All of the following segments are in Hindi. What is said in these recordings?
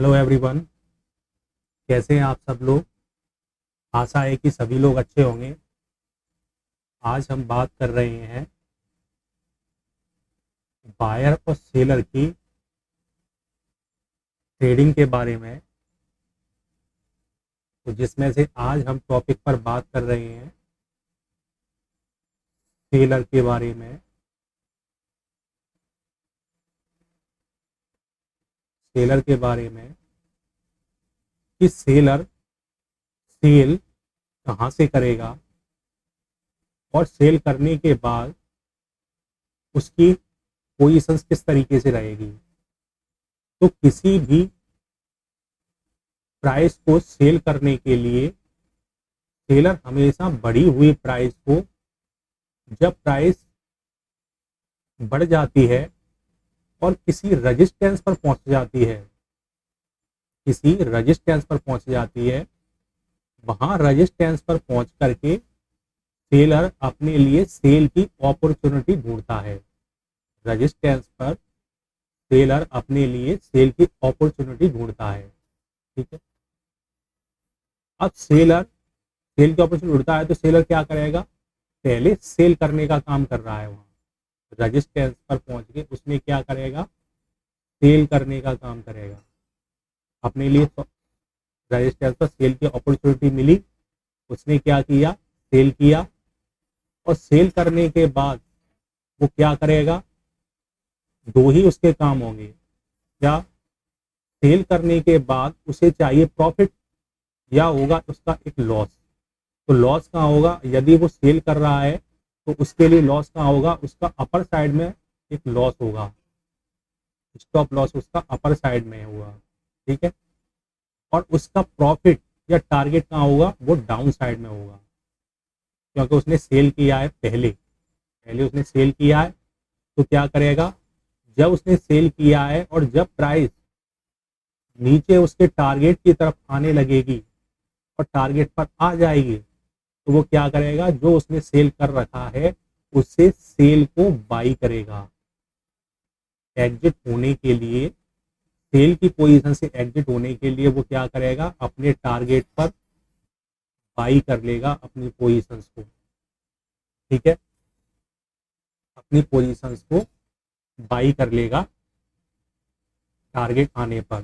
हेलो एवरीवन, कैसे हैं आप सब लोग। आशा है कि सभी लोग अच्छे होंगे। आज हम बात कर रहे हैं बायर और सेलर की ट्रेडिंग के बारे में। तो जिसमें से आज हम टॉपिक पर बात कर रहे हैं सेलर के बारे में। सेलर के बारे में कि सेलर सेल कहाँ से करेगा और सेल करने के बाद उसकी पोजीशंस किस तरीके से रहेगी। तो किसी भी प्राइस को सेल करने के लिए सेलर हमेशा बढ़ी हुई प्राइस को, जब प्राइस बढ़ जाती है और किसी रजिस्टेंस पर पहुंच जाती है, किसी रजिस्टेंस पर पहुंच जाती है, वहां रजिस्टेंस पर पहुंच करके सेलर अपने लिए सेल की अपॉर्चुनिटी ढूंढता है। रजिस्टेंस पर सेलर अपने लिए सेल की अपॉर्चुनिटी ढूंढता है। ठीक है, अब सेलर सेल की अपॉर्चुनिटी ढूंढता है तो सेलर क्या करेगा, पहले सेल करने का काम कर रहा है। वहां रजिस्टेंस पर पहुंच के उसने क्या करेगा, सेल करने का काम करेगा। अपने लिए रजिस्टेंस पर सेल की अपॉर्चुनिटी मिली, उसने क्या किया, सेल किया। और सेल करने के बाद वो क्या करेगा, दो ही उसके काम होंगे। क्या, सेल करने के बाद उसे चाहिए प्रॉफिट या होगा उसका एक लॉस। तो लॉस कहाँ होगा, यदि वो सेल कर रहा है तो उसके लिए लॉस कहाँ होगा, उसका अपर साइड में एक लॉस होगा, स्टॉप लॉस उसका अपर साइड में हुआ। ठीक है, और उसका प्रॉफिट या टारगेट कहाँ होगा, वो डाउन साइड में होगा, क्योंकि उसने सेल किया है। पहले पहले उसने सेल किया है तो क्या करेगा, जब उसने सेल किया है और जब प्राइस नीचे उसके टारगेट की तरफ आने लगेगी और टारगेट पर आ जाएगी तो वो क्या करेगा, जो उसने सेल कर रखा है उससे सेल को बाई करेगा। एग्जिट होने के लिए, सेल की पोजीशन से एग्जिट होने के लिए वो क्या करेगा, अपने टारगेट पर बाई कर लेगा अपनी पोजीशंस को। ठीक है, अपनी पोजीशंस को बाई कर लेगा टारगेट आने पर।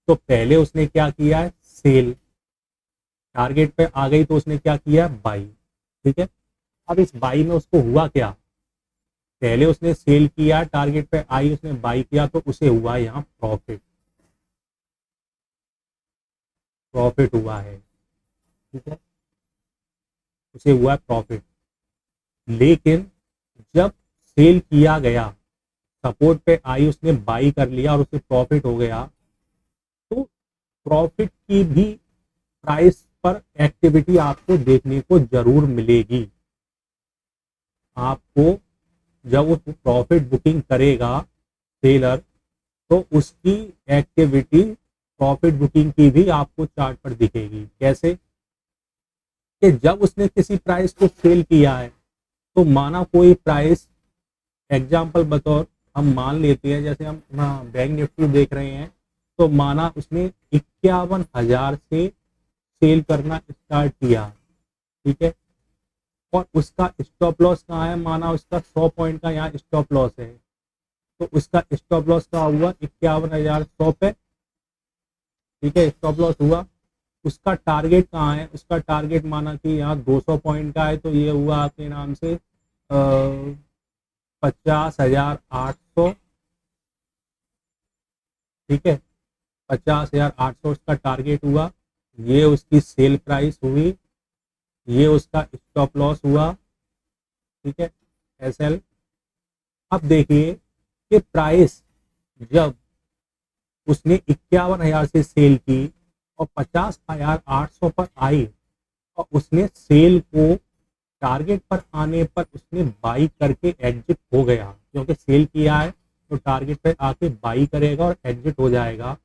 तो पहले उसने क्या किया है, सेल, टारगेट पे आ गई तो उसने क्या किया, बाई। ठीक है, अब इस बाई में उसको हुआ क्या, पहले उसने सेल किया, टारगेट पे आई, उसने बाई किया तो उसे हुआ यहाँ प्रॉफिट, प्रॉफिट हुआ है। ठीक है, उसे हुआ प्रॉफिट। लेकिन जब सेल किया गया, सपोर्ट पे आई, उसने बाई कर लिया और उसे प्रॉफिट हो गया, तो प्रॉफिट की भी प्राइस पर एक्टिविटी आपको देखने को जरूर मिलेगी। आपको जब वो प्रॉफिट बुकिंग करेगा सेलर, तो उसकी एक्टिविटी प्रॉफिट बुकिंग की भी आपको चार्ट पर दिखेगी। कैसे, कि जब उसने किसी प्राइस को सेल किया है, तो माना कोई प्राइस, एग्जांपल बतौर हम मान लेते हैं, जैसे हम बैंक निफ्टी देख रहे हैं, तो माना उसने 51,000 से सेल करना स्टार्ट किया। ठीक है, और उसका स्टॉप लॉस कहाँ है, माना उसका 100 पॉइंट का यहाँ स्टॉप लॉस है, तो उसका स्टॉप लॉस का हुआ 51,100 पे। ठीक है, स्टॉप लॉस हुआ। उसका टारगेट कहाँ है, उसका टारगेट माना कि यहाँ 200 पॉइंट का है, तो ये हुआ आपके नाम से 50,800। ठीक है, 50,800 उसका टारगेट हुआ, ये उसकी सेल प्राइस हुई, ये उसका स्टॉप लॉस हुआ। ठीक है, एसएल। अब देखिए कि प्राइस जब उसने 51,000 से सेल की और 50,800 पर आई और उसने सेल को टारगेट पर आने पर उसने बाई करके एग्जिट हो गया, क्योंकि सेल किया है तो टारगेट पर आके बाई करेगा और एग्जिट हो जाएगा।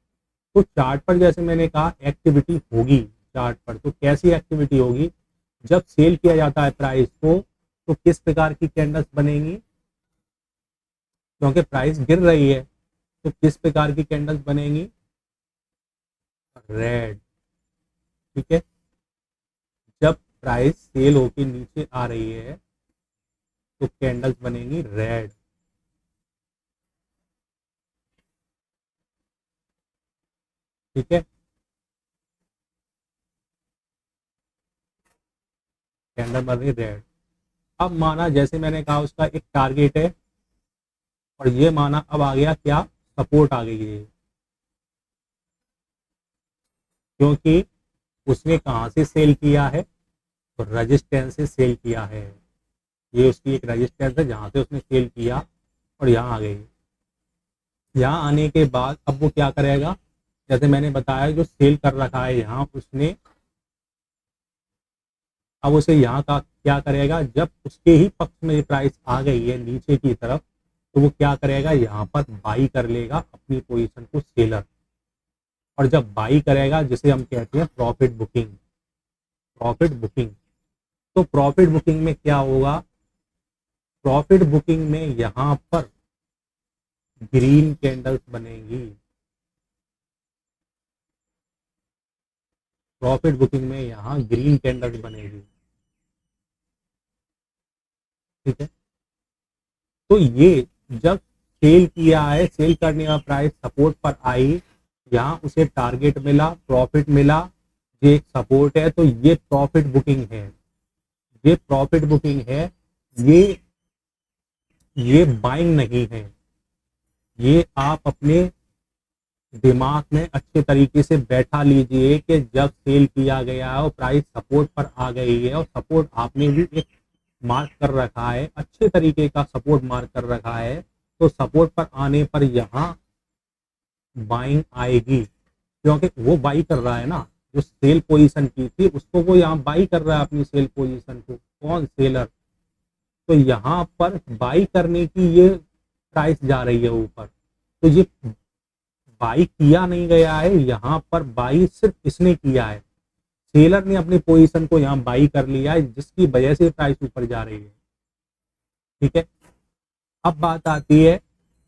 तो चार्ट पर जैसे मैंने कहा एक्टिविटी होगी चार्ट पर। तो कैसी एक्टिविटी होगी, जब सेल किया जाता है प्राइस को तो किस प्रकार की कैंडल्स बनेंगी, क्योंकि प्राइस गिर रही है तो किस प्रकार की कैंडल्स बनेंगी, रेड। ठीक है, जब प्राइस सेल होके नीचे आ रही है तो कैंडल्स बनेंगी रेड। ठीक है, कैंडल बन रही रेड। अब माना जैसे मैंने कहा उसका एक टारगेट है, और ये माना अब आ गया क्या, सपोर्ट आ गई है, क्योंकि उसने कहाँ से सेल किया है, तो रजिस्टेंस से सेल किया है। ये उसकी एक रजिस्टेंस है जहाँ से उसने सेल किया, और यहाँ आ गई। यहाँ आने के बाद अब वो क्या करेगा, जैसे मैंने बताया जो सेल कर रखा है यहाँ उसने, अब उसे यहाँ का क्या करेगा, जब उसके ही पक्ष में प्राइस आ गई है नीचे की तरफ, तो वो क्या करेगा, यहाँ पर बाई कर लेगा अपनी पोजीशन को सेलर। और जब बाई करेगा, जिसे हम कहते हैं प्रॉफिट बुकिंग, प्रॉफिट बुकिंग, तो प्रॉफिट बुकिंग में क्या होगा, प्रॉफिट बुकिंग में यहाँ पर ग्रीन कैंडल्स बनेंगी। प्रॉफिट बुकिंग में यहाँ ग्रीन कैंडल्स बनेगी। ठीक है, तो ये जब सेल किया है, सेल करने का प्राइस सपोर्ट पर आई, यहाँ उसे टारगेट मिला, प्रॉफिट मिला, ये एक सपोर्ट है, तो ये प्रॉफिट बुकिंग है। ये प्रॉफिट बुकिंग है, ये बाइंग नहीं है। ये आप अपने दिमाग में अच्छे तरीके से बैठा लीजिए कि जब सेल किया गया है और प्राइस सपोर्ट पर आ गई है, और सपोर्ट आपने भी एक मार्क कर रखा है, अच्छे तरीके का सपोर्ट मार्क कर रखा है, तो सपोर्ट पर आने पर यहाँ बाइंग आएगी, क्योंकि वो बाई कर रहा है ना, जो सेल पोजीशन की थी उसको वो यहाँ बाई कर रहा है अपनी सेल पोजीशन को, कौन, सेलर। तो यहाँ पर बाई करने की ये प्राइस जा रही है ऊपर, तो ये बाई किया नहीं गया है, यहाँ पर बाई सिर्फ इसने किया है, सेलर ने अपनी पोजीशन को यहाँ बाई कर लिया है, जिसकी वजह से प्राइस ऊपर जा रही है। ठीक है, अब बात आती है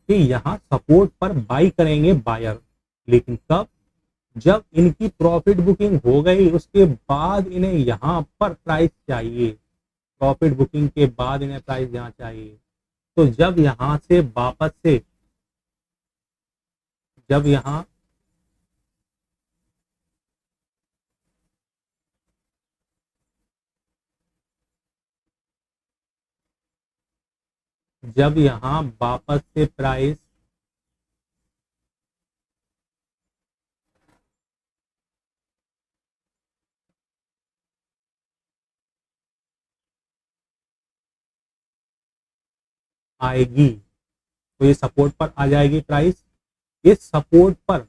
कि यहाँ सपोर्ट पर बाई करेंगे बायर, लेकिन कब, जब इनकी प्रॉफिट बुकिंग हो गई उसके बाद इन्हें यहाँ पर प्राइस चाहिए, प्रॉफिट बुकिंग के बाद इन्हें प्राइस यहाँ चाहिए। तो जब यहाँ से वापस से, जब यहाँ जब यहाँ वापस से प्राइस आएगी तो ये सपोर्ट पर आ जाएगी प्राइस। इस सपोर्ट पर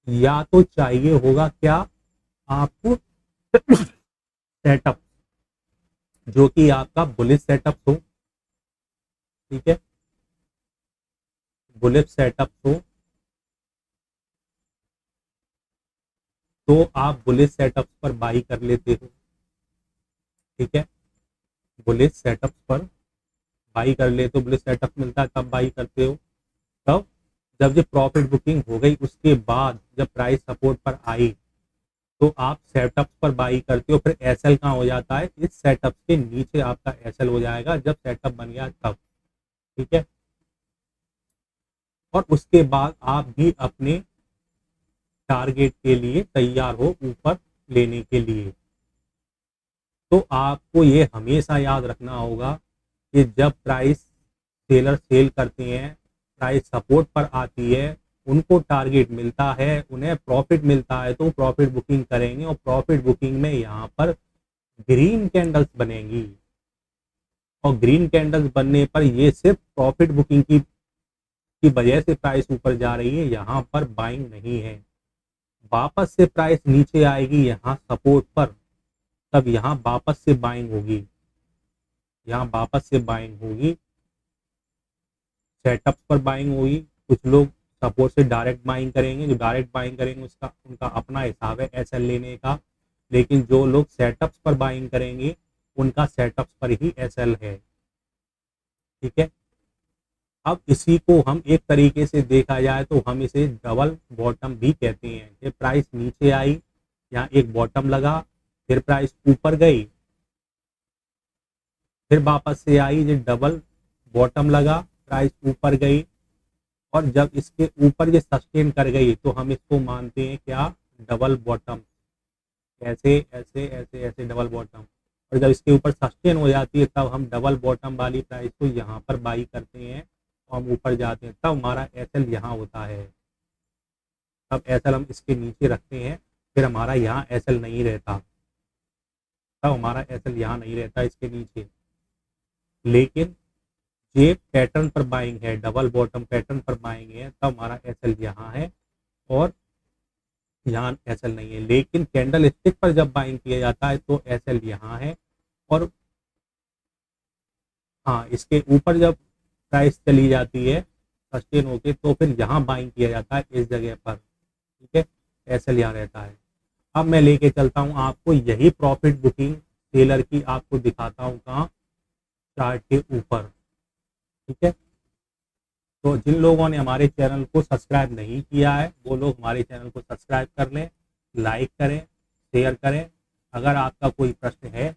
या तो चाहिए होगा क्या आपको, सेटअप, जो कि आपका बुलिश सेटअप हो। ठीक है, बुलिश सेटअप हो, तो आप बुलिश सेटअप पर बाई कर लेते हो। ठीक है, बुलिश सेटअप पर बाई कर लेते हो, बुलिश सेटअप मिलता है तब बाई करते हो। तब जब ये प्रॉफिट बुकिंग हो गई उसके बाद जब प्राइस सपोर्ट पर आई, तो आप सेटअप पर बाई करते हो, फिर एसएल कहाँ हो जाता है, इस सेटअप के नीचे आपका एसएल हो जाएगा जब सेटअप बन गया तब। ठीक है, और उसके बाद आप भी अपने टारगेट के लिए तैयार हो ऊपर लेने के लिए। तो आपको ये हमेशा याद रखना होगा कि जब प्राइस सेलर सेल करते हैं, प्राइस सपोर्ट पर आती है, उनको टारगेट मिलता है, उन्हें प्रॉफिट मिलता है, तो प्रॉफिट बुकिंग करेंगे, और प्रॉफिट बुकिंग में यहाँ पर ग्रीन कैंडल्स बनेंगी, और ग्रीन कैंडल्स बनने पर ये सिर्फ प्रॉफिट बुकिंग की वजह से प्राइस ऊपर जा रही है, यहाँ पर बाइंग नहीं है। वापस से प्राइस नीचे आएगी यहाँ सपोर्ट पर, तब यहाँ वापस से बाइंग होगी, यहाँ वापस से बाइंग होगी, सेटअप पर बाइंग होगी। कुछ लोग सपोर्ट से डायरेक्ट बाइंग करेंगे, जो डायरेक्ट बाइंग करेंगे उसका उनका अपना हिसाब है एसएल लेने का, लेकिन जो लोग सेटअप्स पर बाइंग करेंगे उनका सेटअप्स पर ही एसएल है। ठीक है, अब इसी को हम एक तरीके से देखा जाए तो हम इसे डबल बॉटम भी कहते हैं। ये प्राइस नीचे आई, यहाँ एक बॉटम लगा, फिर प्राइस ऊपर गई, फिर वापस से आई, ये डबल बॉटम लगा, प्राइस ऊपर गई, और जब इसके ऊपर ये सस्टेन कर गई तो हम इसको मानते हैं क्या, डबल बॉटम। ऐसे ऐसे ऐसे ऐसे डबल बॉटम, और जब इसके ऊपर सस्टेन हो जाती है तब हम डबल बॉटम वाली प्राइस को यहाँ पर बाई करते हैं और हम ऊपर जाते हैं, तब हमारा एसएल यहाँ होता है। तब एसएल हम इसके नीचे रखते हैं, फिर हमारा यहाँ एसएल नहीं रहता, तब हमारा एसएल यहाँ नहीं रहता इसके नीचे। लेकिन ये पैटर्न पर बाइंग है, डबल बॉटम पैटर्न पर बाइंग है, तब हमारा एसएल यहाँ है और यहाँ एसएल नहीं है। लेकिन कैंडल स्टिक पर जब बाइंग किया जाता है तो एसएल यहाँ है, और हाँ, इसके ऊपर जब प्राइस चली जाती है सस्टेन होके तो फिर यहाँ बाइंग किया जाता है इस जगह पर, ठीक है, एसएल यहाँ रहता है। अब मैं लेके चलता हूँ आपको यही प्रॉफिट बुकिंग सेलर की, आपको दिखाता हूँ कहाँ, चार्ट के ऊपर, ठीक है। तो जिन लोगों ने हमारे चैनल को सब्सक्राइब नहीं किया है वो लोग हमारे चैनल को सब्सक्राइब कर लें, लाइक करें, शेयर करें। अगर आपका कोई प्रश्न है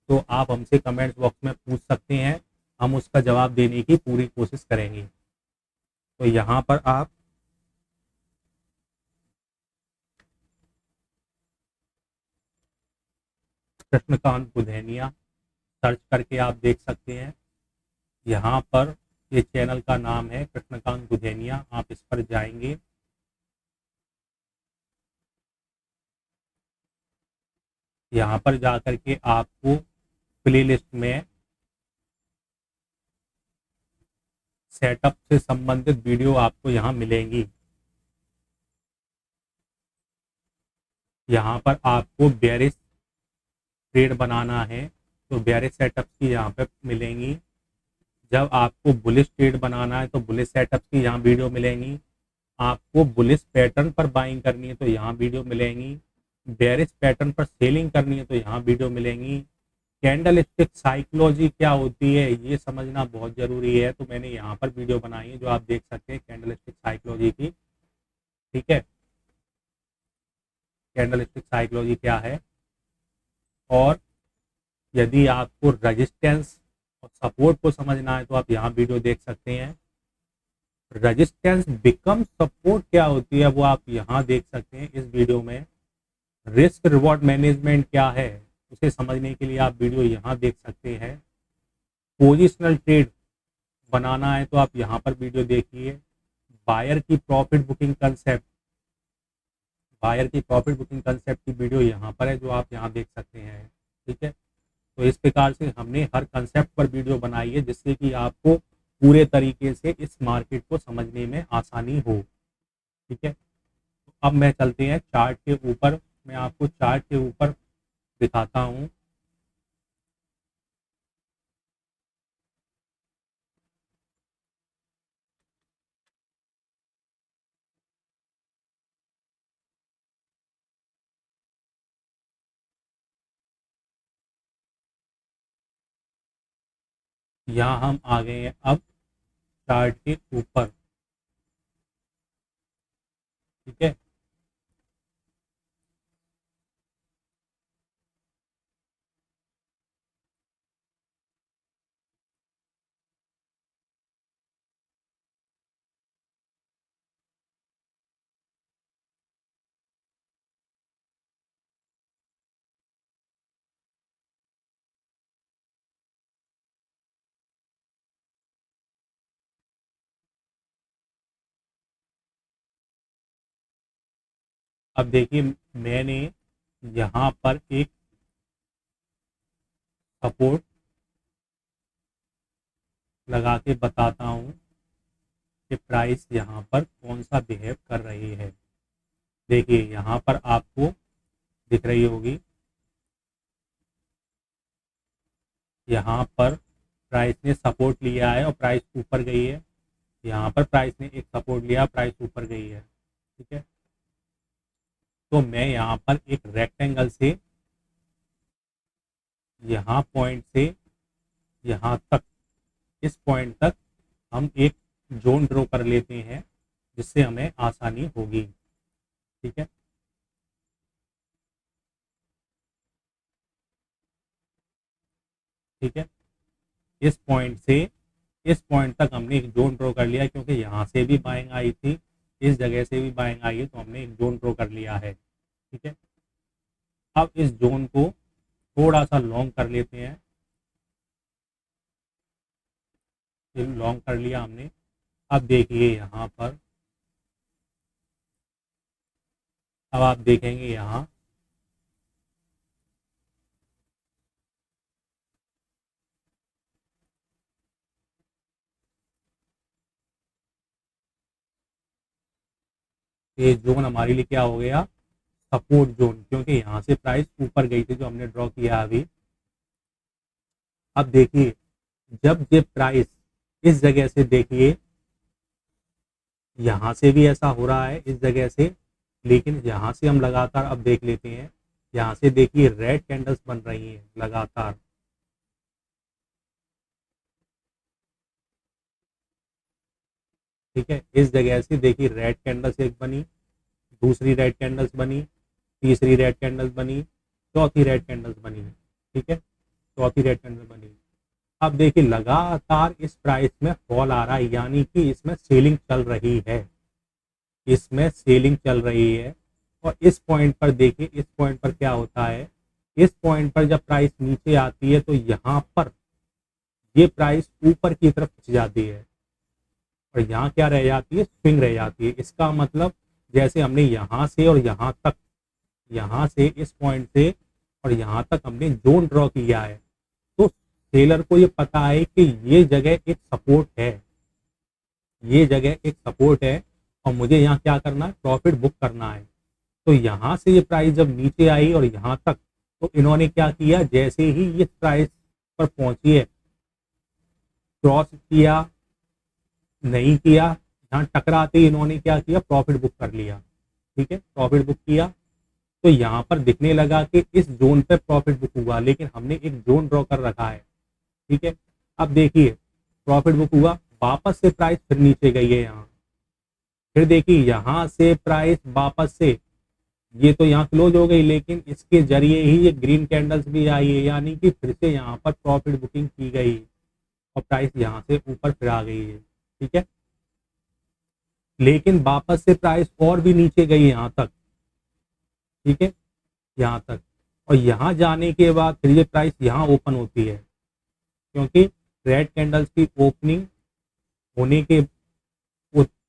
तो आप हमसे कमेंट्स बॉक्स में पूछ सकते हैं, हम उसका जवाब देने की पूरी कोशिश करेंगे। तो यहाँ पर आप कृष्णकांत बुधैनिया सर्च करके आप देख सकते हैं। यहाँ पर ये चैनल का नाम है कृष्णकांत बुधैनिया, आप इस पर जाएंगे, यहाँ पर जाकर के आपको प्लेलिस्ट में सेटअप से संबंधित वीडियो आपको यहाँ मिलेंगी। यहाँ पर आपको बेरिश ट्रेड बनाना है तो बेरिश सेटअप की यहाँ पे मिलेंगी। जब आपको बुलिश ट्रेड बनाना है तो बुलिश सेटअप की यहाँ वीडियो मिलेंगी। आपको बुलिश पैटर्न पर बाइंग करनी है तो यहाँ वीडियो मिलेंगी। बेरिश पैटर्न पर सेलिंग करनी है तो यहाँ वीडियो मिलेंगी। कैंडल स्टिक साइकोलॉजी क्या होती है ये समझना बहुत जरूरी है, तो मैंने यहाँ पर वीडियो बनाई है जो आप देख सकते हैं कैंडल स्टिक साइकोलॉजी की, ठीक है। कैंडल स्टिक साइकोलॉजी क्या है, और यदि आपको रेजिस्टेंस और सपोर्ट को समझना है तो आप यहाँ वीडियो देख सकते हैं। रेजिस्टेंस बिकम सपोर्ट क्या होती है वो आप यहाँ देख सकते हैं इस वीडियो में। रिस्क रिवॉर्ड मैनेजमेंट क्या है उसे समझने के लिए आप वीडियो यहाँ देख सकते हैं। पोजिशनल ट्रेड बनाना है तो आप यहाँ पर वीडियो देखिए। बायर की प्रॉफिट बुकिंग कंसेप्ट, बायर की प्रॉफिट बुकिंग कंसेप्ट की वीडियो यहाँ पर है जो आप यहाँ देख सकते हैं, ठीक है। तो इस प्रकार से हमने हर कंसेप्ट पर वीडियो बनाई है जिससे कि आपको पूरे तरीके से इस मार्केट को समझने में आसानी हो, ठीक है। तो अब मैं चलते हैं चार्ट के ऊपर, मैं आपको चार्ट के ऊपर दिखाता हूँ। यहाँ हम आ गए हैं अब चार्ट के ऊपर, ठीक है। अब देखिए मैंने यहाँ पर एक सपोर्ट लगा के बताता हूँ कि प्राइस यहाँ पर कौन सा बिहेव कर रही है। देखिए यहाँ पर आपको दिख रही होगी, यहाँ पर प्राइस ने सपोर्ट लिया है और प्राइस ऊपर गई है। यहाँ पर प्राइस ने एक सपोर्ट लिया, प्राइस ऊपर गई है, ठीक है। तो मैं यहाँ पर एक रेक्टेंगल से यहाँ पॉइंट से यहाँ तक, इस पॉइंट तक हम एक जोन ड्रॉ कर लेते हैं जिससे हमें आसानी होगी। ठीक है, ठीक है। इस पॉइंट से इस पॉइंट तक हमने एक जोन ड्रॉ कर लिया, क्योंकि यहाँ से भी बाइंग आई थी, इस जगह से भी बाइंग आई है, तो हमने एक जोन ड्रॉ कर लिया है। ठीक है, अब इस जोन को थोड़ा सा लॉन्ग कर लेते हैं। लॉन्ग कर लिया हमने। अब देखिए यहाँ पर, अब आप देखेंगे यहाँ ये जोन हमारे लिए क्या हो गया, सपोर्ट जोन, क्योंकि यहाँ से प्राइस ऊपर गई थी जो हमने ड्रॉ किया अभी। अब देखिए, जब ये प्राइस इस जगह से, देखिए यहाँ से भी ऐसा हो रहा है इस जगह से, लेकिन यहाँ से हम लगातार अब देख लेते हैं, यहाँ से देखिए रेड कैंडल्स बन रही हैं लगातार। ठीक है, इस जगह से देखिए रेड कैंडल्स एक बनी, दूसरी रेड कैंडल्स बनी, तीसरी रेड कैंडल्स बनी, चौथी रेड कैंडल्स बनी। ठीक है, चौथी रेड कैंडल बनी। अब देखिए लगातार इस प्राइस में फॉल आ रहा है, यानी कि इसमें सेलिंग चल रही है, इसमें सेलिंग चल रही है। और इस पॉइंट पर देखिए, इस पॉइंट पर क्या होता है, इस पॉइंट पर जब प्राइस नीचे आती है तो यहाँ पर ये प्राइस ऊपर की तरफ खिंच जाती है और यहाँ क्या रह जाती है, स्विंग रह जाती है। इसका मतलब जैसे हमने यहाँ से और यहाँ तक, यहाँ से इस पॉइंट से और यहाँ तक हमने जोन ड्रॉ किया है, तो सेलर को ये पता है कि ये जगह एक सपोर्ट है, ये जगह एक सपोर्ट है और मुझे यहाँ क्या करना है, प्रॉफिट बुक करना है। तो यहाँ से ये प्राइस जब नीचे आई और यहाँ तक, तो इन्होंने क्या किया, जैसे ही ये प्राइस पर पहुंची है, क्रॉस किया नहीं किया, यहाँ टकराते ही इन्होंने क्या किया, प्रॉफिट बुक कर लिया। ठीक है, प्रॉफिट बुक किया तो यहाँ पर दिखने लगा कि इस जोन पे प्रॉफिट बुक हुआ, लेकिन हमने एक जोन ड्रॉ कर रखा है। ठीक है, अब देखिए प्रॉफिट बुक हुआ, वापस से प्राइस फिर नीचे गई है यहाँ, फिर देखिए यहाँ से प्राइस वापस से, ये तो यहाँ क्लोज हो गई, लेकिन इसके जरिए ही ये ग्रीन कैंडल्स भी आई है, यानी कि फिर से यहाँ पर प्रॉफिट बुकिंग की गई और प्राइस यहाँ से ऊपर फिर आ गई है। ठीक है, लेकिन वापस से प्राइस और भी नीचे गई यहाँ तक। ठीक है, यहाँ तक, और यहाँ जाने के बाद फिर ये प्राइस यहाँ ओपन होती है, क्योंकि रेड कैंडल्स की ओपनिंग होने के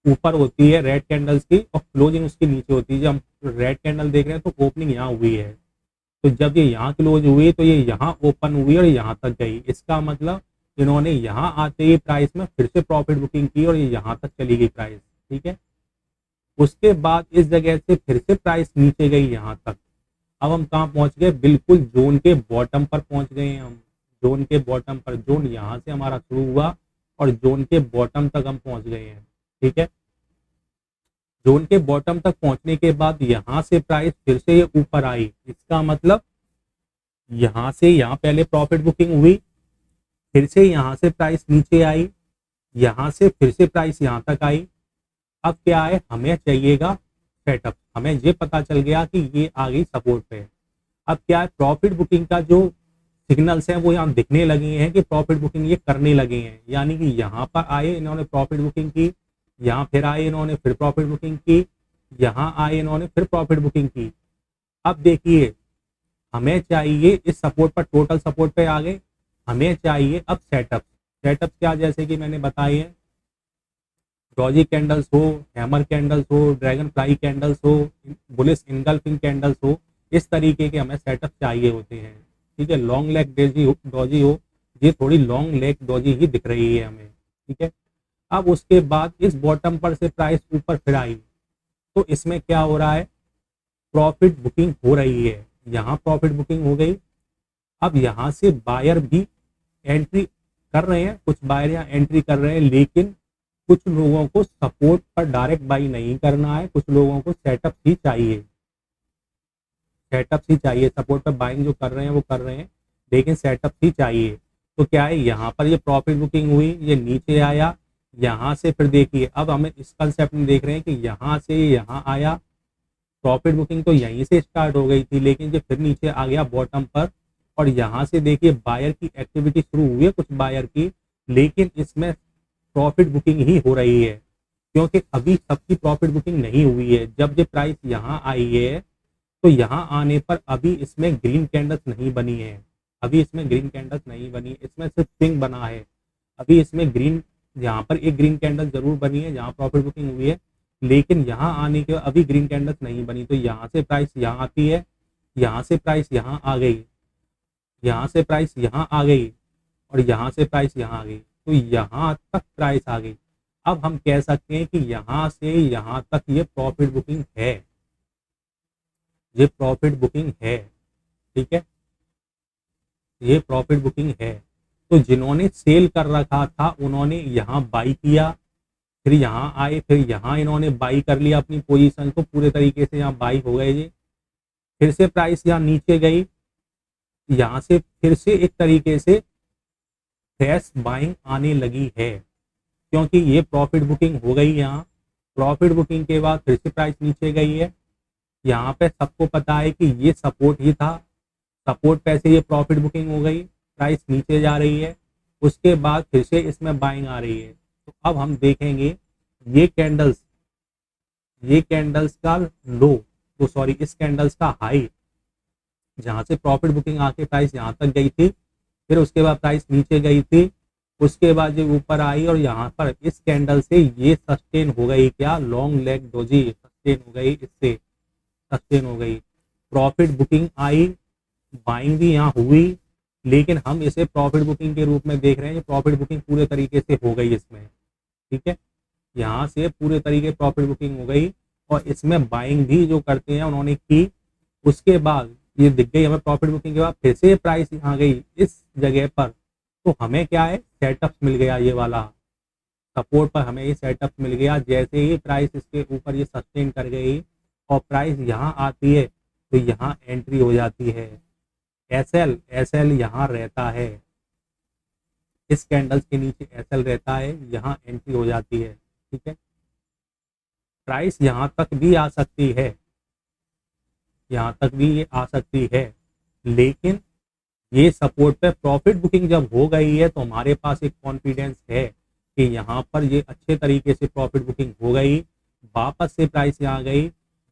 ऊपर होती है रेड कैंडल्स की, और क्लोजिंग उसके नीचे होती है। जब हम रेड कैंडल देख रहे हैं तो ओपनिंग यहाँ हुई है, तो जब ये यहाँ क्लोज हुई तो ये यहाँ ओपन हुई और यहाँ तक गई। इसका मतलब इन्होंने यहाँ आते ही प्राइस में फिर से प्रॉफिट बुकिंग की और ये यहाँ तक चली गई प्राइस। ठीक है, उसके बाद इस जगह से फिर से प्राइस नीचे गई यहाँ तक। अब हम कहाँ पहुंच गए, बिल्कुल जोन के बॉटम पर पहुंच गए हैं हम, जोन के बॉटम पर। जोन यहाँ से हमारा शुरू हुआ और जोन के बॉटम तक हम पहुंच गए हैं। ठीक है, जोन के बॉटम तक पहुंचने के बाद यहाँ से प्राइस फिर से ये ऊपर आई, इसका मतलब यहाँ से यहाँ पहले प्रॉफिट बुकिंग हुई, फिर से यहाँ से प्राइस नीचे आई, यहाँ से फिर से प्राइस यहाँ तक आई। अब क्या है, हमें चाहिएगा सेटअप, हमें ये पता चल गया कि ये आ गई सपोर्ट पे। अब क्या है, प्रॉफिट बुकिंग का जो सिग्नल्स हैं वो यहाँ दिखने लगे हैं कि प्रॉफिट बुकिंग ये करने लगे हैं, यानी कि यहाँ पर आए इन्होंने प्रॉफिट बुकिंग की, यहाँ फिर आए इन्होंने फिर प्रॉफिट बुकिंग की, यहाँ आए इन्होंने फिर प्रॉफिट बुकिंग की। अब देखिए हमें चाहिए इस सपोर्ट पर, टोटल सपोर्ट पे आ गए, हमें चाहिए अब सेटअप। सेटअप क्या, जैसे कि मैंने बताई है, डॉजी कैंडल्स हो, हैमर कैंडल्स हो, ड्रैगन फ्लाई कैंडल्स हो, बुलिश इनगल्फिंग कैंडल्स हो, इस तरीके के हमें सेटअप चाहिए होते हैं। ठीक है, लॉन्ग लेग डॉजी हो, ये थोड़ी लॉन्ग लेग डॉजी ही दिख रही है हमें। ठीक है, अब उसके बाद इस बॉटम पर से प्राइस ऊपर फिर आई, तो इसमें क्या हो रहा है, प्रॉफिट बुकिंग हो रही है, यहाँ प्रॉफिट बुकिंग हो गई। अब यहाँ से बायर भी एंट्री कर रहे हैं, कुछ बायर यहाँ एंट्री कर रहे हैं, लेकिन कुछ लोगों को सपोर्ट पर डायरेक्ट बाई नहीं करना है, कुछ लोगों को सेटअप ही चाहिए, सेटअप ही चाहिए। सपोर्ट पर बाइंग जो कर रहे हैं वो कर रहे हैं, लेकिन सेटअप ही चाहिए। तो क्या है, यहाँ पर ये प्रॉफिट बुकिंग हुई, ये नीचे आया, यहाँ से फिर देखिए, अब हमें इस कंसेप्ट में देख रहे हैं कि यहाँ से यहाँ आया, प्रॉफिट बुकिंग तो यहीं से स्टार्ट हो गई थी, लेकिन जो फिर नीचे आ गया बॉटम पर, और यहाँ से देखिए बायर की एक्टिविटी शुरू हुई है कुछ बायर की, लेकिन इसमें प्रॉफिट बुकिंग ही हो रही है, क्योंकि अभी सबकी प्रॉफिट बुकिंग नहीं हुई है। जब ये प्राइस यहाँ आई है तो यहाँ आने पर अभी इसमें ग्रीन कैंडल्स नहीं बनी है, अभी इसमें ग्रीन कैंडल्स नहीं बनी, इसमें सिर्फ पिंक बना है। अभी इसमें ग्रीन, यहाँ पर एक ग्रीन कैंडल जरूर बनी है जहाँ प्रॉफिट बुकिंग हुई है, लेकिन यहाँ आने के बाद अभी ग्रीन कैंडल्स नहीं बनी। तो यहाँ से प्राइस यहाँ आती है, यहाँ से प्राइस यहाँ आ गई, यहाँ से प्राइस यहाँ आ गई, और यहाँ से प्राइस यहाँ आ गई, तो यहाँ तक प्राइस आ गई। अब हम कह सकते हैं कि यहाँ से यहाँ तक ये प्रॉफिट बुकिंग है, ये प्रॉफिट बुकिंग है, ठीक है, ये प्रॉफिट बुकिंग है। तो जिन्होंने सेल कर रखा था उन्होंने यहाँ बाई किया, फिर यहाँ आए, फिर यहाँ इन्होंने बाई कर लिया अपनी पोजीशन को, पूरे तरीके से यहाँ बाई हो गए जी। फिर से प्राइस यहाँ नीचे गई, यहाँ से फिर से एक तरीके से फ्रेश बाइंग आने लगी है, क्योंकि ये प्रॉफिट बुकिंग हो गई। यहाँ प्रॉफिट बुकिंग के बाद फिर से प्राइस नीचे गई है, यहाँ पे सबको पता है कि ये सपोर्ट ही था, सपोर्ट पे से ये प्रॉफिट बुकिंग हो गई, प्राइस नीचे जा रही है, उसके बाद फिर से इसमें बाइंग आ रही है। तो अब हम देखेंगे ये कैंडल्स, ये कैंडल्स का लो, तो सॉरी इस कैंडल्स का हाई, जहाँ से प्रॉफिट बुकिंग आके प्राइस यहाँ तक गई थी, फिर उसके बाद प्राइस नीचे गई थी, उसके बाद जो ऊपर आई, और यहाँ पर इस कैंडल से ये सस्टेन हो गई, क्या लॉन्ग लेग डोजी सस्टेन हो गई, इससे सस्टेन हो गई, प्रॉफिट बुकिंग आई, बाइंग भी यहाँ हुई, लेकिन हम इसे प्रॉफिट बुकिंग के रूप में देख रहे हैं। प्रॉफिट बुकिंग पूरे तरीके से हो गई इसमें, ठीक है, यहाँ से पूरे तरीके प्रॉफिट बुकिंग हो गई, और इसमें बाइंग भी जो करते हैं उन्होंने की। उसके बाद ये दिख गई हमें प्रॉफिट बुकिंग के बाद, फिर से प्राइस यहाँ गई इस जगह पर, तो हमें क्या है सेटअप मिल गया, ये वाला सपोर्ट पर हमें ये सेटअप मिल गया। जैसे ही प्राइस इसके ऊपर ये सस्टेन कर गई और प्राइस यहाँ आती है, तो यहाँ एंट्री हो जाती है, एसएल, एसएल यहाँ रहता है, इस कैंडल्स के नीचे एसएल रहता है, यहाँ एंट्री हो जाती है, ठीक है। प्राइस यहाँ तक भी आ सकती है, यहाँ तक भी ये आ सकती है, लेकिन ये सपोर्ट पे प्रॉफिट बुकिंग जब हो गई है तो हमारे पास एक कॉन्फिडेंस है कि यहाँ पर ये अच्छे तरीके से प्रॉफिट बुकिंग हो गई। वापस से प्राइस यहाँ गई,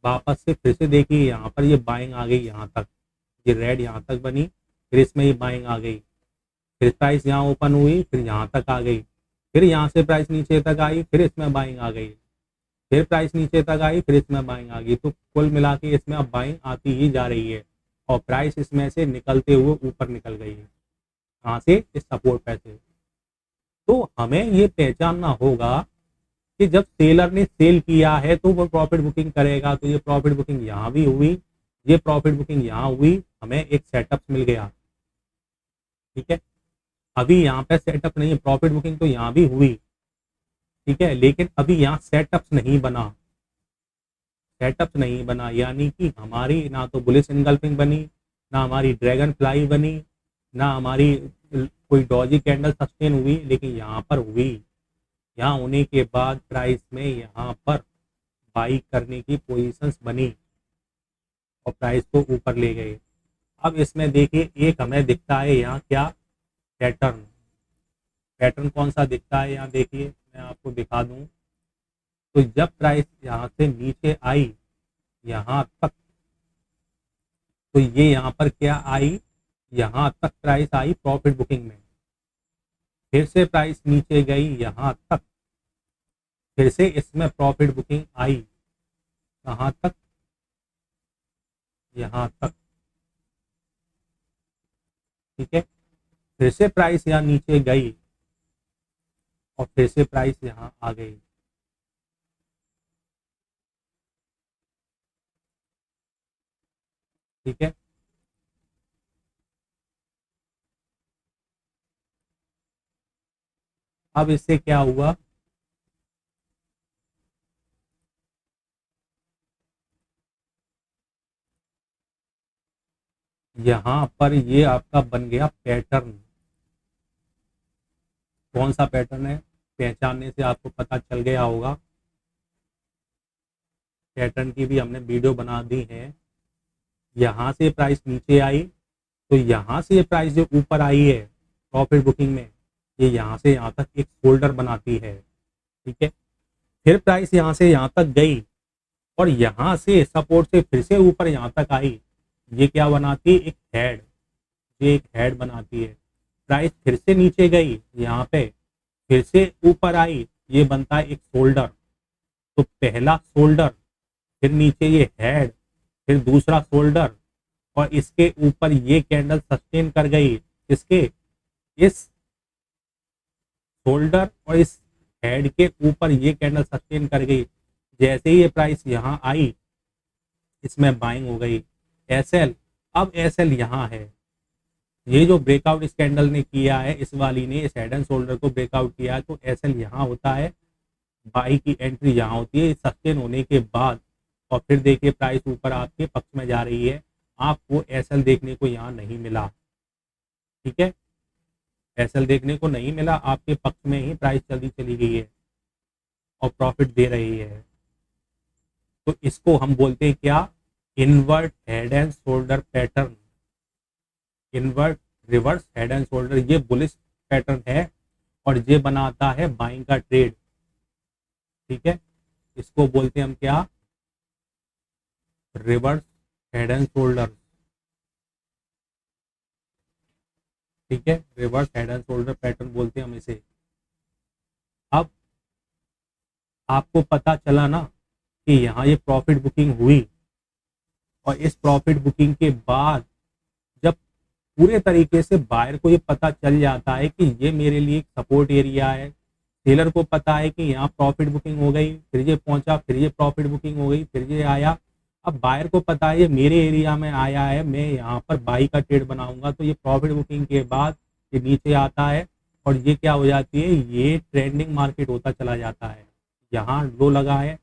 वापस से फिर से देखिए यहाँ पर ये बाइंग आ गई, यहाँ तक ये रेड यहाँ तक बनी, फिर इसमें ये बाइंग आ गई, फिर प्राइस यहाँ ओपन हुई, फिर यहाँ तक आ गई, फिर यहाँ से प्राइस नीचे तक आई, फिर इसमें बाइंग आ गई, फिर प्राइस नीचे तक आई, फिर इसमें बाइंग आ गई। तो कुल मिला के इसमें अब बाइंग आती ही जा रही है, और प्राइस इसमें से निकलते हुए ऊपर निकल गई है, कहाँ से, इस सपोर्ट पे से। तो हमें ये पहचानना होगा कि जब सेलर ने सेल किया है तो वो प्रॉफिट बुकिंग करेगा, तो ये प्रॉफिट बुकिंग यहाँ भी हुई, ये प्रॉफिट बुकिंग यहाँ हुई, हमें एक सेटअप मिल गया, ठीक है। अभी यहाँ पे सेटअप नहीं है, प्रॉफिट बुकिंग तो यहाँ भी हुई, ठीक है, लेकिन अभी यहाँ सेटअप्स नहीं बना, सेटअप नहीं बना, यानी कि हमारी ना तो बुलिश इनगल्फिंग बनी, ना हमारी ड्रैगन फ्लाई बनी, ना हमारी कोई डॉजी कैंडल सस्टेन हुई, लेकिन यहाँ पर हुई। यहाँ होने के बाद प्राइस में यहाँ पर बाई करने की पोजीशंस बनी और प्राइस को ऊपर ले गए। अब इसमें देखिए एक हमें दिखता है यहाँ क्या पैटर्न, पैटर्न कौन सा दिखता है यहाँ देखिए, मैं आपको दिखा दूं। तो जब प्राइस यहाँ से नीचे आई यहाँ तक, तो ये यहाँ पर क्या आई, यहाँ तक प्राइस आई प्रॉफिट बुकिंग में, फिर से प्राइस नीचे गई यहाँ तक, फिर से इसमें प्रॉफिट बुकिंग आई कहाँ तक, यहाँ तक, ठीक है, फिर से प्राइस यहाँ नीचे गई और फिर से प्राइस यहाँ आ गई, ठीक है। अब इससे क्या हुआ, यहाँ पर ये आपका बन गया पैटर्न, कौन सा पैटर्न है, पहचानने से आपको पता चल गया होगा। पैटर्न की भी हमने वीडियो बना दी है। यहाँ से प्राइस नीचे आई तो यहाँ से प्राइस जो ऊपर आई है प्रॉफिट बुकिंग में, ये यहाँ से यहाँ तक एक शोल्डर बनाती है। ठीक है, फिर प्राइस यहाँ से यहाँ तक गई और यहाँ से सपोर्ट से फिर से ऊपर यहाँ तक आई। ये क्या बनाती है? एक हेड। ये एक हेड बनाती है। प्राइस फिर से नीचे गई, यहाँ पे फिर से ऊपर आई, ये बनता है एक शोल्डर। तो पहला शोल्डर, फिर नीचे ये हेड, फिर दूसरा शोल्डर, और इसके ऊपर ये कैंडल सस्टेन कर गई। इसके इस शोल्डर और इस हेड के ऊपर ये कैंडल सस्टेन कर गई। जैसे ही ये प्राइस यहाँ आई, इसमें बाइंग हो गई एसएल। अब एसएल यहाँ है। ये जो ब्रेकआउट इस कैंडल ने किया है, इस वाली ने इस हेड एंड शोल्डर को ब्रेकआउट किया है, तो एसएल यहाँ होता है, बाई की एंट्री यहाँ होती है सस्टेन होने के बाद। और फिर देखिए प्राइस ऊपर आपके पक्ष में जा रही है। आपको एसएल देखने को यहाँ नहीं मिला। ठीक है, एसएल देखने को नहीं मिला, आपके पक्ष में ही प्राइस चली गई है और प्रॉफिट दे रही है। तो इसको हम बोलते हैं क्या? Invert head and shoulder pattern. Invert reverse head and shoulder, ये बुलिश पैटर्न है और ये बनाता है बाइंग का ट्रेड। ठीक है, इसको बोलते हैं हम क्या? Reverse head and shoulder. ठीक है, reverse head and shoulder pattern बोलते हैं हम इसे। अब आपको पता चला ना कि यहाँ ये प्रॉफिट बुकिंग हुई, और इस प्रॉफिट बुकिंग के बाद जब पूरे तरीके से बायर को ये पता चल जाता है कि ये मेरे लिए एक सपोर्ट एरिया है, सेलर को पता है कि यहाँ प्रॉफिट बुकिंग हो गई, फिर ये पहुंचा, फिर ये प्रॉफिट बुकिंग हो गई, फिर ये आया। अब बायर को पता है ये मेरे एरिया में आया है, मैं यहाँ पर बाई का ट्रेड बनाऊंगा। तो ये प्रॉफिट बुकिंग के बाद ये नीचे आता है और ये क्या हो जाती है? ये ट्रेंडिंग मार्केट होता चला जाता है। यहाँ लो लगा है,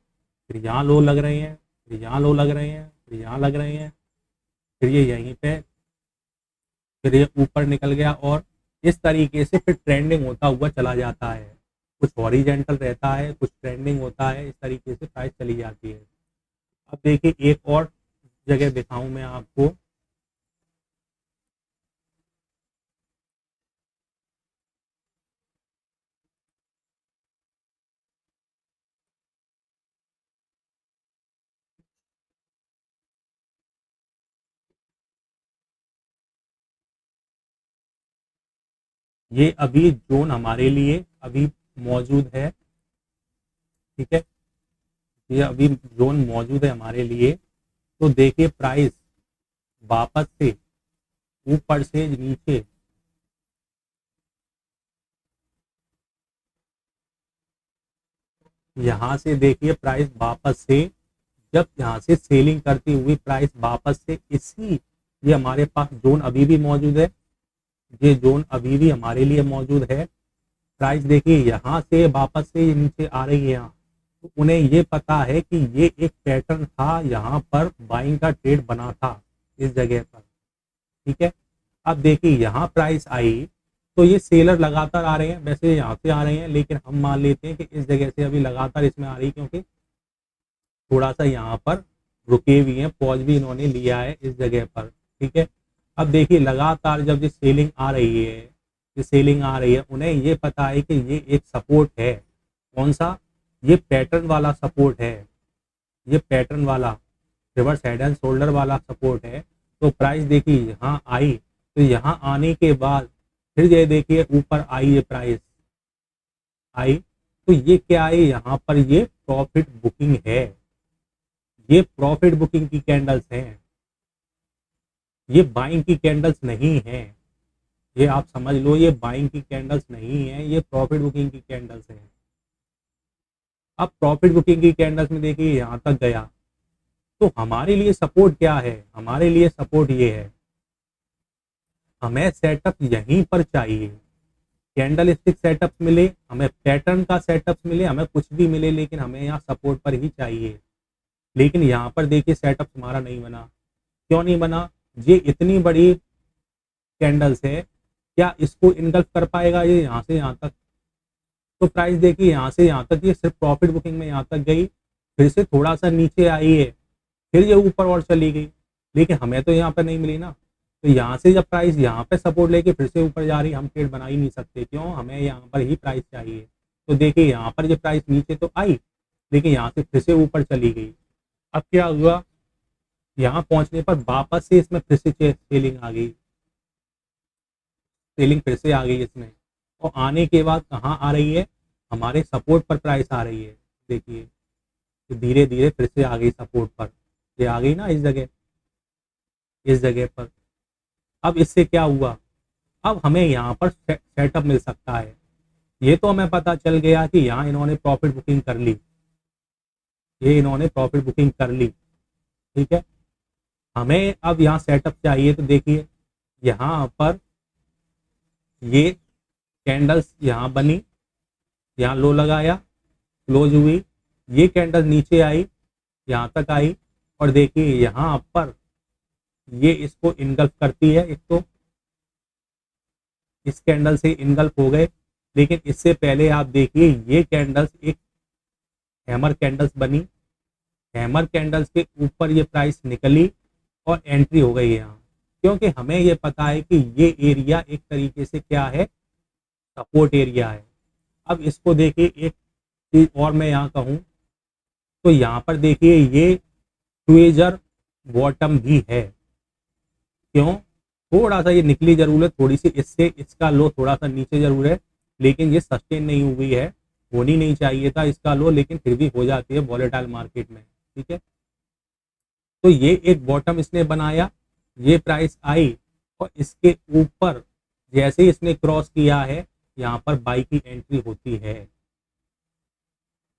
फिर यहाँ लो लग रहे हैं, फिर यहाँ लो लग रहे हैं, फिर यहाँ लग रहे हैं, फिर ये यहीं पे, फिर ये ऊपर निकल गया, और इस तरीके से फिर ट्रेंडिंग होता हुआ चला जाता है। कुछ हॉरिजॉन्टल रहता है, कुछ ट्रेंडिंग होता है, इस तरीके से प्राइस चली जाती है। अब देखिए एक और जगह दिखाऊं मैं आपको। ये अभी जोन हमारे लिए अभी मौजूद है। ठीक है, ये अभी जोन मौजूद है हमारे लिए। तो देखिए प्राइस वापस से ऊपर से नीचे यहाँ से देखिए प्राइस वापस से, जब यहाँ से सेलिंग करती हुई प्राइस वापस से इसी, ये हमारे पास जोन अभी भी मौजूद है, ये जोन अभी भी हमारे लिए मौजूद है। प्राइस देखिए यहाँ से वापस से ये नीचे आ रही है यहाँ, तो उन्हें ये पता है कि ये एक पैटर्न था, यहाँ पर बाइंग का ट्रेड बना था इस जगह पर। ठीक है, अब देखिए यहाँ प्राइस आई तो ये सेलर लगातार आ रहे हैं, वैसे यहाँ से आ रहे हैं, लेकिन हम मान लेते हैं कि इस जगह से अभी लगातार इसमें आ रही है, क्योंकि थोड़ा सा यहाँ पर रुके हुए हैं, पॉज भी इन्होंने लिया है इस जगह पर। ठीक है, अब देखिए लगातार जब ये सेलिंग आ रही है, ये सेलिंग आ रही है, उन्हें ये पता है कि ये एक सपोर्ट है। कौन सा? ये पैटर्न वाला सपोर्ट है, ये पैटर्न वाला रिवर्स हेड एंड शोल्डर वाला सपोर्ट है। तो प्राइस देखिए यहाँ आई, तो यहाँ आने के बाद फिर ये देखिए ऊपर आई, ये प्राइस आई, तो ये क्या है? यहाँ पर ये प्रॉफिट बुकिंग है, ये प्रॉफिट बुकिंग की कैंडल्स हैं, ये बाइंग की कैंडल्स नहीं है। ये आप समझ लो, ये बाइंग की कैंडल्स नहीं है, ये प्रॉफिट बुकिंग की कैंडल्स हैं। अब प्रॉफिट बुकिंग की कैंडल्स में देखिए यहाँ तक गया, तो हमारे लिए सपोर्ट क्या है? हमारे लिए सपोर्ट ये है, हमें सेटअप यहीं पर चाहिए। कैंडल स्टिक सेटअप मिले, हमें पैटर्न का सेटअप मिले, हमें कुछ भी मिले, लेकिन हमें यहाँ सपोर्ट पर ही चाहिए। लेकिन यहाँ पर देखिए सेटअप हमारा नहीं बना। क्यों नहीं बना? ये इतनी बड़ी कैंडल्स है, क्या इसको इनगल्फ कर पाएगा ये यहाँ से यहाँ तक? तो प्राइस देखिए यहाँ से यहाँ तक, ये सिर्फ प्रॉफिट बुकिंग में यहाँ तक गई, फिर से थोड़ा सा नीचे आई है, फिर ये ऊपर और चली गई, लेकिन हमें तो यहाँ पर नहीं मिली ना। तो यहाँ से जब प्राइस यहाँ पे सपोर्ट लेके फिर से ऊपर जा रही, हम ट्रेड बना ही नहीं सकते, क्यों, हमें यहाँ पर ही प्राइस चाहिए। तो देखिए यहाँ पर ये प्राइस नीचे तो आई, लेकिन यहाँ से फिर से ऊपर चली गई। अब क्या हुआ, यहाँ पहुंचने पर वापस से इसमें फिर से सेलिंग आ गई, सेलिंग फिर से आ गई इसमें, और आने के बाद कहाँ आ रही है, हमारे सपोर्ट पर प्राइस आ रही है। देखिए धीरे धीरे फिर से आ गई सपोर्ट पर, ये आ गई ना इस जगह पर। अब इससे क्या हुआ, अब हमें यहाँ पर सेटअप मिल सकता है। ये तो हमें पता चल गया कि यहाँ इन्होंने प्रॉफिट बुकिंग कर ली, ये इन्होंने प्रॉफिट बुकिंग कर ली, ठीक है। हमें अब यहाँ सेटअप चाहिए, तो देखिए यहाँ पर ये कैंडल्स यहाँ बनी, यहाँ लो लगाया, क्लोज हुई, ये कैंडल नीचे आई, यहाँ तक आई, और देखिए यहाँ पर ये इसको इनगल्फ करती है, एक तो इस कैंडल से इनगल्फ हो गए, लेकिन इससे पहले आप देखिए ये कैंडल्स एक हैमर कैंडल्स बनी, हैमर कैंडल्स के ऊपर ये प्राइस निकली और एंट्री हो गई यहाँ, क्योंकि हमें ये पता है कि ये एरिया एक तरीके से क्या है, सपोर्ट एरिया है। अब इसको देखिए एक चीज और मैं यहाँ कहूँ तो यहाँ पर देखिए ये ट्वेजर बॉटम भी है, क्यों, थोड़ा सा ये निकली जरूर है, थोड़ी सी इससे इसका लो थोड़ा सा नीचे जरूर है, लेकिन ये सस्टेन नहीं हुई है, होनी नहीं चाहिए था इसका लो, लेकिन फिर भी हो जाती है वॉलेटाइल मार्केट में, ठीक है। तो ये एक बॉटम इसने बनाया, ये प्राइस आई, और इसके ऊपर जैसे इसने क्रॉस किया है यहाँ पर बाई की एंट्री होती है।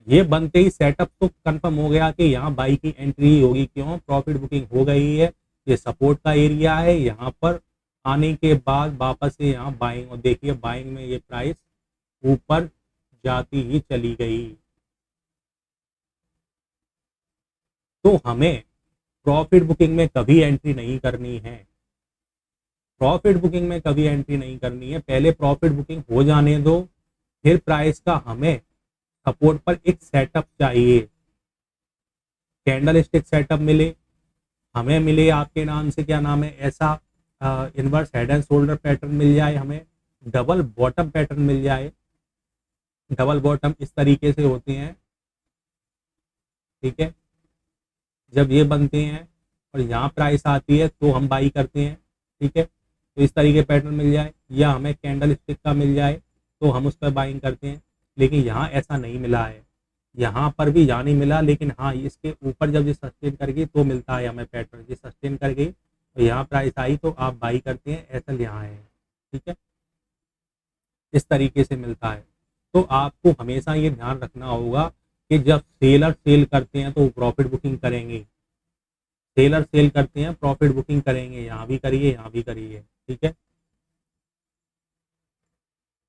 ये बनते ही सेटअप तो कंफर्म हो गया कि यहाँ बाई की एंट्री होगी, क्यों, प्रॉफिट बुकिंग हो गई है, ये सपोर्ट का एरिया है, यहाँ पर आने के बाद वापस से यहाँ बाइंग, और देखिए बाइंग में ये प्राइस ऊपर जाती ही चली गई। तो हमें प्रॉफिट बुकिंग में कभी एंट्री नहीं करनी है, प्रॉफिट बुकिंग में कभी एंट्री नहीं करनी है, पहले प्रॉफिट बुकिंग हो जाने दो, फिर प्राइस का हमें सपोर्ट पर एक सेटअप चाहिए, कैंडल स्टिक सेटअप मिले, हमें मिले आपके नाम से क्या नाम है, ऐसा inverse head and shoulder pattern मिल जाए, हमें डबल बॉटम पैटर्न मिल जाए, डबल बॉटम इस तरीके से होते हैं, ठीक है। जब ये बनते हैं और यहाँ प्राइस आती है तो हम बाई करते हैं, ठीक है। तो इस तरीके पैटर्न मिल जाए, या हमें कैंडल स्टिक का मिल जाए तो हम उस पर बाइंग करते हैं, लेकिन यहाँ ऐसा नहीं मिला है, यहाँ पर भी यहाँ नहीं मिला, लेकिन हाँ इसके ऊपर जब ये सस्टेन कर गई तो मिलता है हमें पैटर्न, ये सस्टेन कर गई तो यहाँ प्राइस आई तो आप बाई करते हैं, ऐसा यहाँ है, ठीक है, इस तरीके से मिलता है। तो आपको हमेशा ये ध्यान रखना होगा कि जब सेलर सेल करते हैं तो वो प्रॉफिट बुकिंग करेंगे, सेलर सेल करते हैं प्रॉफिट बुकिंग करेंगे, यहाँ भी करिए यहाँ भी करिए, ठीक है।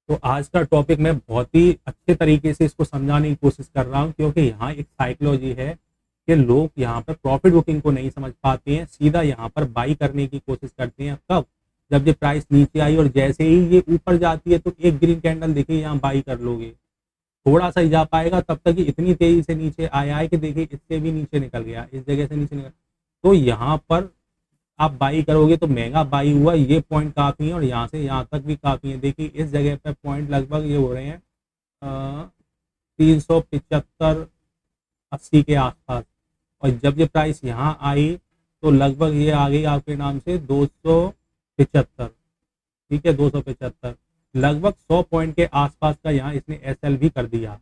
तो आज का टॉपिक मैं बहुत ही अच्छे तरीके से इसको समझाने की कोशिश कर रहा हूँ, क्योंकि यहाँ एक साइकोलॉजी है कि लोग यहाँ पर प्रॉफिट बुकिंग को नहीं समझ पाते हैं, सीधा यहाँ पर बाई करने की कोशिश करते हैं। कब, जब ये प्राइस नीचे आई और जैसे ही ये ऊपर जाती है तो एक ग्रीन कैंडल देखिए यहाँ बाई कर लोगे, थोड़ा सा ही जा पाएगा, तब तक इतनी तेजी से नीचे आया है कि देखिए इससे भी नीचे निकल गया, इस जगह से नीचे निकल, तो यहाँ पर आप बाई करोगे तो महंगा बाई हुआ, ये पॉइंट काफ़ी है और यहाँ से यहाँ तक भी काफ़ी है। देखिए इस जगह पे पॉइंट लगभग ये हो रहे हैं 375-80 के आसपास, और जब ये प्राइस यहाँ आई तो लगभग ये आ गई आपके नाम से 275, ठीक है, 275, लगभग 100 पॉइंट के आसपास का यहाँ इसने एसएल भी कर दिया,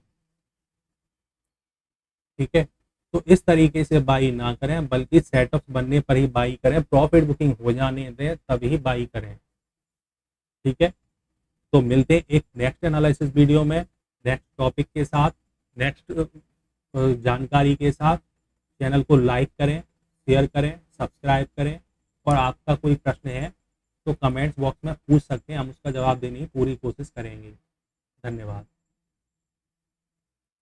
ठीक है। तो इस तरीके से बाई ना करें, बल्कि सेटअप्स बनने पर ही बाई करें, प्रॉफिट बुकिंग हो जाने दें तभी बाई करें, ठीक है। तो मिलते हैं एक नेक्स्ट एनालिसिस वीडियो में, नेक्स्ट टॉपिक के साथ, नेक्स्ट जानकारी के साथ। चैनल को लाइक करें, शेयर करें, सब्सक्राइब करें, और आपका कोई प्रश्न है तो कमेंट्स बॉक्स में पूछ सकते हैं, हम उसका जवाब देने की पूरी कोशिश करेंगे। धन्यवाद।